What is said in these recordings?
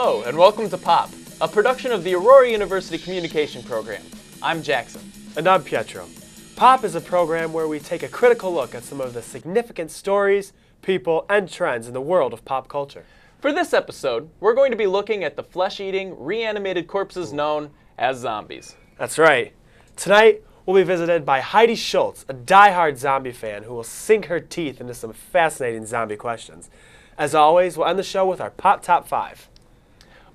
Hello, and welcome to POP, a production of the Aurora University Communication Program. I'm Jackson. And I'm Pietro. POP is a program where we take a critical look at some of the significant stories, people, and trends in the world of pop culture. For this episode, we're going to be looking at the flesh-eating, reanimated corpses known as zombies. That's right. Tonight, we'll be visited by Heidi Schultz, a die-hard zombie fan who will sink her teeth into some fascinating zombie questions. As always, we'll end the show with our POP Top 5.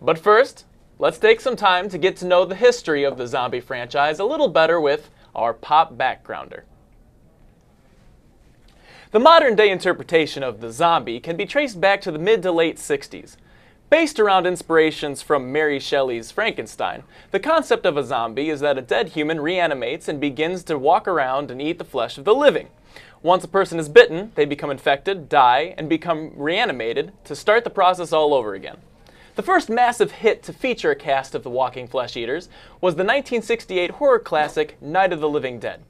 But first, let's take some time to get to know the history of the zombie franchise a little better with our POP backgrounder. The modern-day interpretation of the zombie can be traced back to the mid to late 60s. Based around inspirations from Mary Shelley's Frankenstein, the concept of a zombie is that a dead human reanimates and begins to walk around and eat the flesh of the living. Once a person is bitten, they become infected, die, and become reanimated to start the process all over again. The first massive hit to feature a cast of the walking flesh eaters was the 1968 horror classic Night of the Living Dead.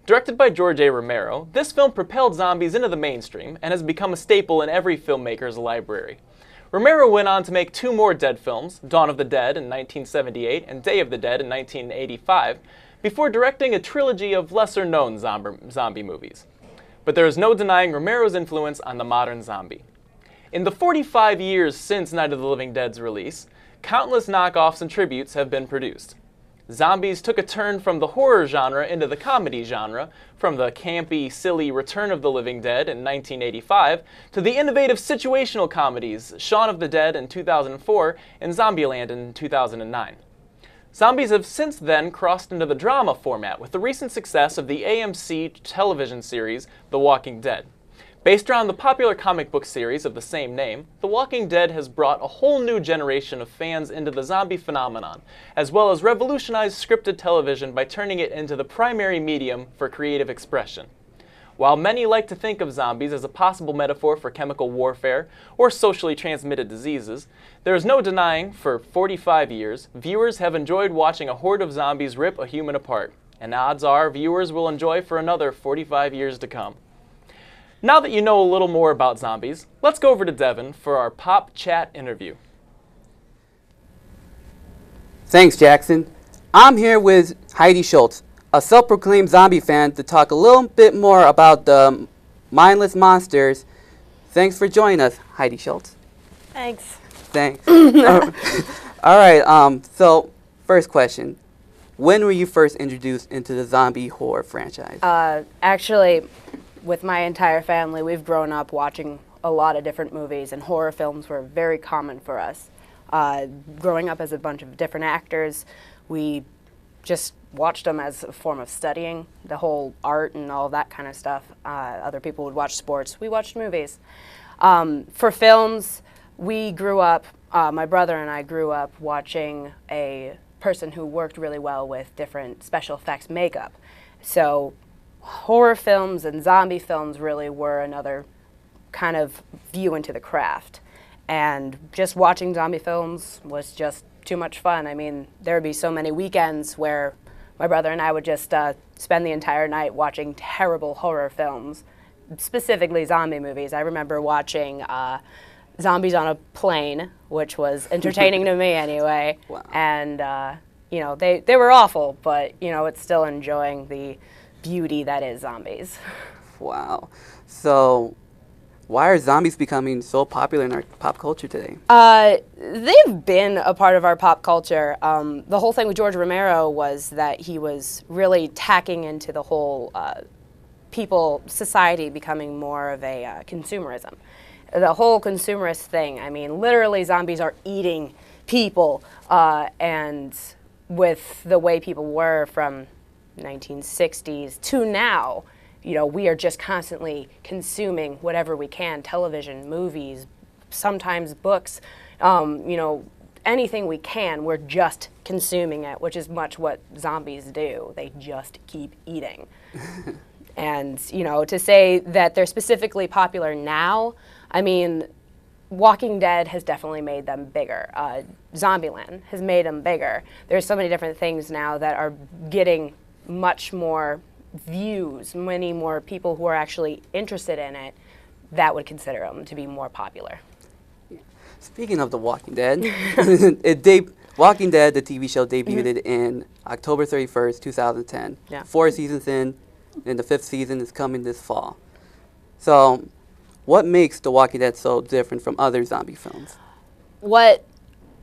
Directed by George A. Romero, this film propelled zombies into the mainstream and has become a staple in every filmmaker's library. Romero went on to make two more Dead films, Dawn of the Dead in 1978 and Day of the Dead in 1985, before directing a trilogy of lesser-known zombie movies. But there is no denying Romero's influence on the modern zombie. In the 45 years since Night of the Living Dead's release, countless knockoffs and tributes have been produced. Zombies took a turn from the horror genre into the comedy genre, from the campy, silly Return of the Living Dead in 1985 to the innovative situational comedies Shaun of the Dead in 2004 and Zombieland in 2009. Zombies have since then crossed into the drama format with the recent success of the AMC television series The Walking Dead. Based around the popular comic book series of the same name, The Walking Dead has brought a whole new generation of fans into the zombie phenomenon, as well as revolutionized scripted television by turning it into the primary medium for creative expression. While many like to think of zombies as a possible metaphor for chemical warfare or socially transmitted diseases, there is no denying, for 45 years, viewers have enjoyed watching a horde of zombies rip a human apart, and odds are viewers will enjoy for another 45 years to come. Now that you know a little more about zombies, let's go over to Devin for our POP Chat interview. Thanks, Jackson. I'm here with Heidi Schultz, a self-proclaimed zombie fan, to talk a little bit more about the mindless monsters. Thanks for joining us, Heidi Schultz. Thanks. Thanks. All right, so first question. When were you first introduced into the zombie horror franchise? Actually, with my entire family, we've grown up watching a lot of different movies, and horror films were very common for us. Growing up as a bunch of different actors, we just watched them as a form of studying the whole art and all that kind of stuff. Other people would watch sports. We watched movies. For films, we grew up, my brother and I grew up watching a person who worked really well with different special effects makeup. So horror films and zombie films really were another kind of view into the craft. And just watching zombie films was just too much fun. I mean, there would be so many weekends where my brother and I would just spend the entire night watching terrible horror films, specifically zombie movies. I remember watching Zombies on a Plane, which was entertaining to me anyway. Wow. And, you know, they were awful, but, you know, it's still enjoying the beauty that is zombies. Wow. So why are zombies becoming so popular in our pop culture today? They've been a part of our pop culture. The whole thing with George Romero was that he was really tacking into the whole society becoming more of a consumerism. The whole consumerist thing, I mean, literally zombies are eating people, and with the way people were from 1960s to now, you know, we are just constantly consuming whatever we can, television, movies, sometimes books, you know, anything we can, we're just consuming it, which is much what zombies do. They just keep eating. And, you know, to say that they're specifically popular now, I mean, Walking Dead has definitely made them bigger. Zombieland has made them bigger. There's so many different things now that are getting much more views, many more people who are actually interested in it that would consider them to be more popular. Speaking of The Walking Dead, Walking Dead, the TV show, debuted in October 31st, 2010. Yeah. 4 seasons in, and the 5th season is coming this fall. So, what makes The Walking Dead so different from other zombie films? What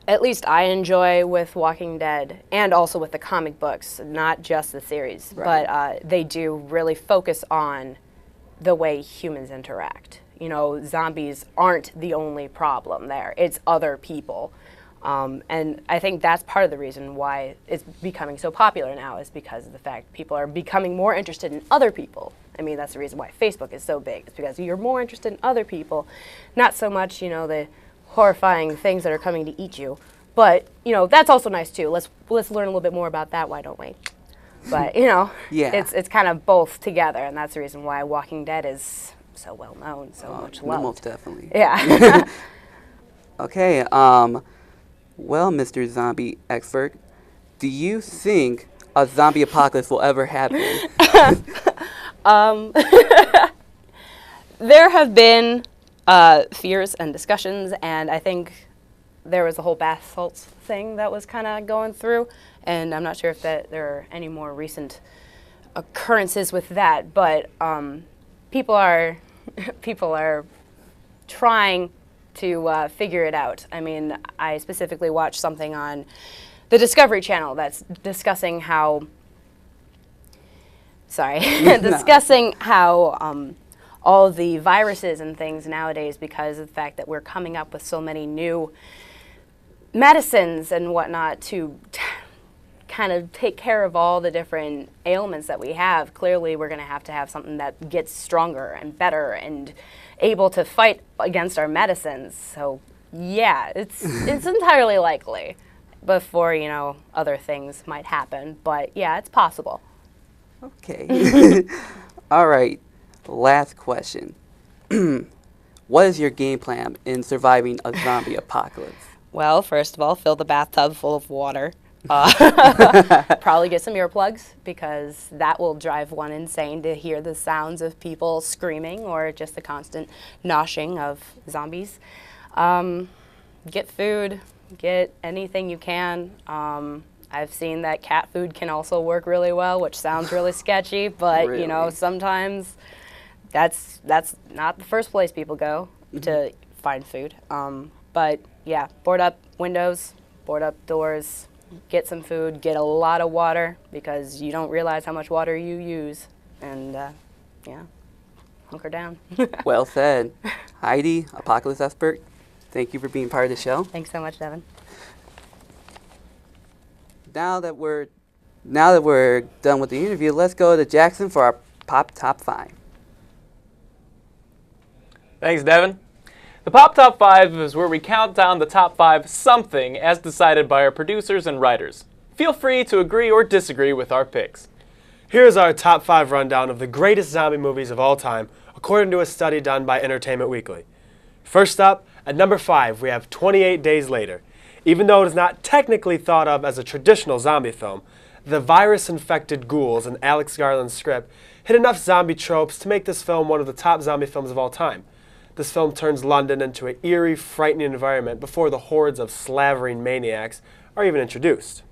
at least I enjoy with Walking Dead, and also with the comic books, not just the series, Right. but they do really focus on the way humans interact. You know, zombies aren't the only problem there. It's other people. And I think that's part of the reason why it's becoming so popular now, is because of the fact people are becoming more interested in other people. I mean, that's the reason why Facebook is so big. It's because you're more interested in other people, not so much, you know, the horrifying things that are coming to eat you. But, you know, that's also nice too. Let's learn a little bit more about that, why don't we? But, you know, Yeah. it's kind of both together, and that's the reason why Walking Dead is so well known, so much loved. Most definitely. Yeah. Okay, well, Mr. Zombie Expert, do you think a zombie apocalypse will ever happen? There have been fears and discussions, and I think there was a whole bath salts thing that was kind of going through, and I'm not sure if there are any more recent occurrences with that, but people are trying to figure it out. I mean, I specifically watched something on the Discovery Channel that's discussing how discussing how all the viruses and things nowadays, because of the fact that we're coming up with so many new medicines and whatnot to kind of take care of all the different ailments that we have. Clearly, we're going to have something that gets stronger and better and able to fight against our medicines. So, yeah, it's entirely likely before, you know, other things might happen. But, yeah, it's possible. Okay. All right. Last question. What is your game plan in surviving a zombie apocalypse? Well, first of all, fill the bathtub full of water. Probably get some earplugs, because that will drive one insane to hear the sounds of people screaming or just the constant noshing of zombies. Get food, get anything you can. I've seen that cat food can also work really well, which sounds really sketchy, but you know, Really? sometimes that's not the first place people go to find food. But yeah, board up windows, board up doors, get some food, get a lot of water, because you don't realize how much water you use, and yeah, hunker down. Well said. Heidi, apocalypse expert, thank you for being part of the show. Thanks so much, Devin. Now that we're done with the interview, let's go to Jackson for our Pop Top 5. Thanks, Devin. The Pop Top 5 is where we count down the top 5 something as decided by our producers and writers. Feel free to agree or disagree with our picks. Here's our top 5 rundown of the greatest zombie movies of all time, according to a study done by Entertainment Weekly. First up, at number 5, we have 28 Days Later. Even though it is not technically thought of as a traditional zombie film, the virus-infected ghouls in Alex Garland's script hit enough zombie tropes to make this film one of the top zombie films of all time. This film turns London into an eerie, frightening environment before the hordes of slavering maniacs are even introduced.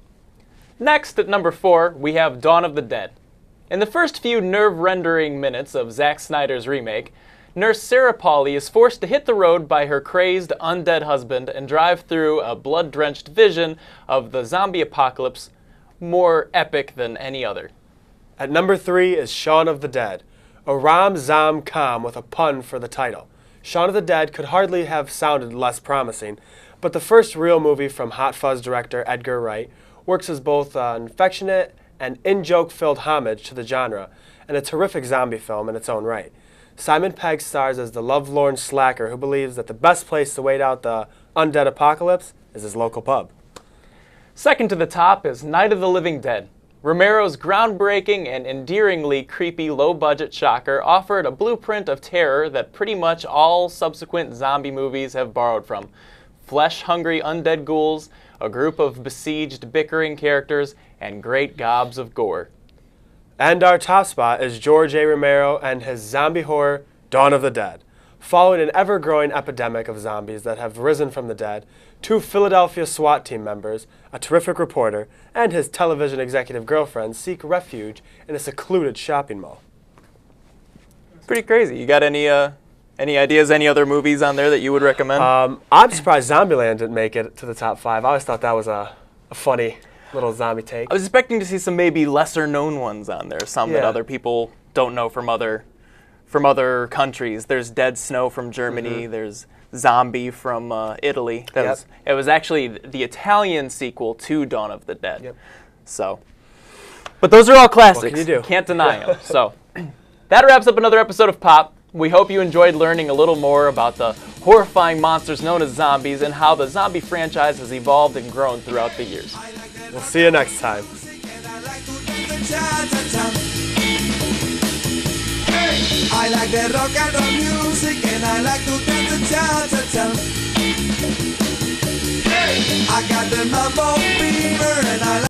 Next, at number 4, we have Dawn of the Dead. In the first few nerve-rendering minutes of Zack Snyder's remake, Nurse Sarah Pauli is forced to hit the road by her crazed, undead husband and drive through a blood-drenched vision of the zombie apocalypse more epic than any other. At number 3 is Shaun of the Dead, a rom-zom-com with a pun for the title. Shaun of the Dead could hardly have sounded less promising, but the first real movie from Hot Fuzz director Edgar Wright works as both an affectionate and in-joke-filled homage to the genre, and a terrific zombie film in its own right. Simon Pegg stars as the lovelorn slacker who believes that the best place to wait out the undead apocalypse is his local pub. Second to the top is Night of the Living Dead. Romero's groundbreaking and endearingly creepy low-budget shocker offered a blueprint of terror that pretty much all subsequent zombie movies have borrowed from. Flesh-hungry undead ghouls, a group of besieged, bickering characters, and great gobs of gore. And our top spot is George A. Romero and his zombie horror, Dawn of the Dead. following an ever-growing epidemic of zombies that have risen from the dead, 2 Philadelphia SWAT team members, a terrific reporter, and his television executive girlfriend seek refuge in a secluded shopping mall. Pretty crazy. You got any ideas, any other movies on there that you would recommend? I'm surprised Zombieland didn't make it to the top 5. I always thought that was a funny little zombie take. I was expecting to see some maybe lesser-known ones on there, some that Yeah. other people don't know from other countries. There's Dead Snow from Germany. There's Zombie from Italy. It was actually the Italian sequel to Dawn of the Dead. Yep. So, but those are all classics. What can you do? Can't deny them. So, that wraps up another episode of Pop. We hope you enjoyed learning a little more about the horrifying monsters known as zombies and how the zombie franchise has evolved and grown throughout the years. We'll see you next time. I like the rock and roll music and I like to dance the cha-cha-cha. I got the mambo fever and I like